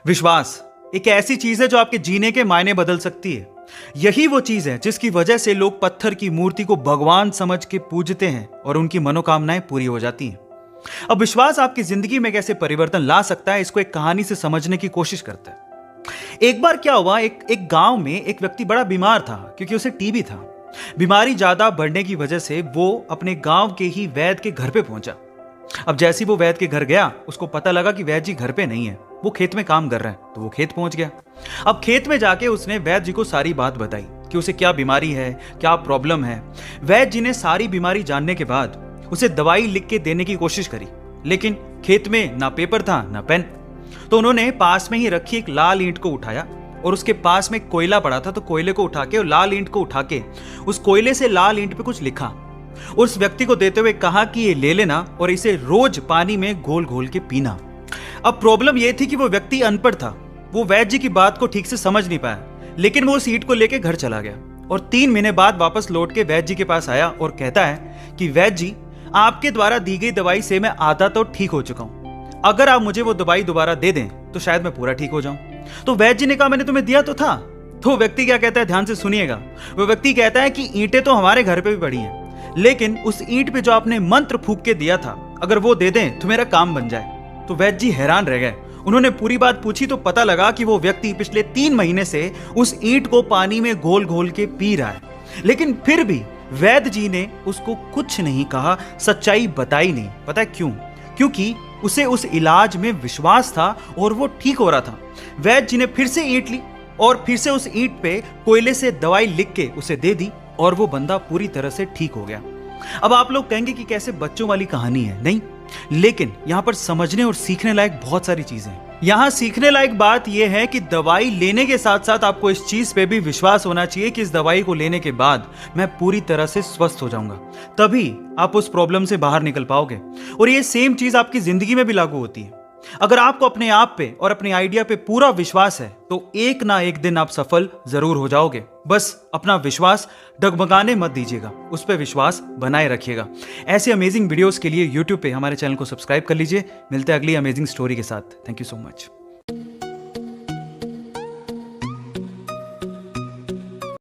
विश्वास एक ऐसी चीज है जो आपके जीने के मायने बदल सकती है। यही वो चीज है जिसकी वजह से लोग पत्थर की मूर्ति को भगवान समझ के पूजते हैं और उनकी मनोकामनाएं पूरी हो जाती हैं। अब विश्वास आपकी जिंदगी में कैसे परिवर्तन ला सकता है, इसको एक कहानी से समझने की कोशिश करते हैं। एक बार क्या हुआ, एक गांव में एक व्यक्ति बड़ा बीमार था क्योंकि उसे टीबी था। बीमारी ज्यादा बढ़ने की वजह से वो अपने गांव के ही वैद्य के घर पे पहुंचा। अब जैसे ही वो वैद्य के घर गया, उसको पता लगा कि वैद्य जी घर पे नहीं है, वो खेत में काम कर रहे हैं। तो वो खेत पहुंच गया। अब खेत में जाके उसने वैद्य जी को सारी बात बताई कि उसे क्या बीमारी है, क्या प्रॉब्लम है। वैद्य जी ने सारी बीमारी जानने के बाद उसे दवाई लिख के देने की कोशिश करी, लेकिन खेत में ना पेपर था ना पेन। तो उन्होंने पास में ही रखी एक लाल ईंट को उठाया और उसके पास में कोयला पड़ा था, तो कोयले को उठा के और लाल ईंट को उठा के उस कोयले से लाल ईंट पे कुछ लिखा। उस व्यक्ति को देते हुए कहा कि ये ले लेना और इसे रोज पानी में घोल घोल के पीना। अब प्रॉब्लम यह थी कि वो व्यक्ति अनपढ़ था, वो वैद्य जी की बात को ठीक से समझ नहीं पाया, लेकिन वो उस ईंट को लेके घर चला गया और 3 महीने बाद वापस लौट के वैद्य जी के पास आया और कहता है कि वैद्य जी, आपके द्वारा दी गई दवाई से मैं आधा तो ठीक हो चुका हूं। अगर आप मुझे वो दवाई दोबारा दे दें तो शायद मैं पूरा ठीक हो जाऊं। तो वैद्य जी ने कहा, मैंने तुम्हें दिया तो था। तो व्यक्ति क्या कहता है, ध्यान से सुनिएगा। वो व्यक्ति कहता है कि ईंटें तो हमारे घर पे भी पड़ी हैं, लेकिन उस ईंट पे जो आपने मंत्र फूंक के दिया था, अगर वो दे दें तो मेरा काम बन जाए। तो वैद्य जी हैरान रह गए। उन्होंने पूरी बात पूछी तो पता लगा कि वो व्यक्ति पिछले 3 महीने से उस ईंट को पानी में घोल घोल के पी रहा है, लेकिन फिर भी वैद्य जी ने उसको कुछ नहीं कहा, सच्चाई बताई नहीं। पता है क्यों? क्योंकि उसे उस इलाज में विश्वास था और वो ठीक हो रहा था। वैद्य जी ने फिर से ईंट ली और फिर से उस ईंट पे कोयले से दवाई लिख के उसे दे दी और वो बंदा पूरी तरह से ठीक हो गया। अब आप लोग कहेंगे कि कैसे बच्चों वाली कहानी है, नहीं, लेकिन यहां पर समझने और सीखने लायक बहुत सारी चीजें हैं। यहां सीखने लायक बात यह है कि दवाई लेने के साथ साथ आपको इस चीज पे भी विश्वास होना चाहिए कि इस दवाई को लेने के बाद मैं पूरी तरह से स्वस्थ हो जाऊंगा, तभी आप उस प्रॉब्लम से बाहर निकल पाओगे। और ये सेम चीज आपकी जिंदगी में भी लागू होती है। अगर आपको अपने आप पे और अपने आइडिया पे पूरा विश्वास है तो एक ना एक दिन आप सफल जरूर हो जाओगे। बस अपना विश्वास डगमगाने मत दीजिएगा, उस पर विश्वास बनाए रखिएगा। ऐसे अमेजिंग वीडियोस के लिए YouTube पे हमारे चैनल को सब्सक्राइब कर लीजिए। मिलते हैं अगली अमेजिंग स्टोरी के साथ। Thank you so much.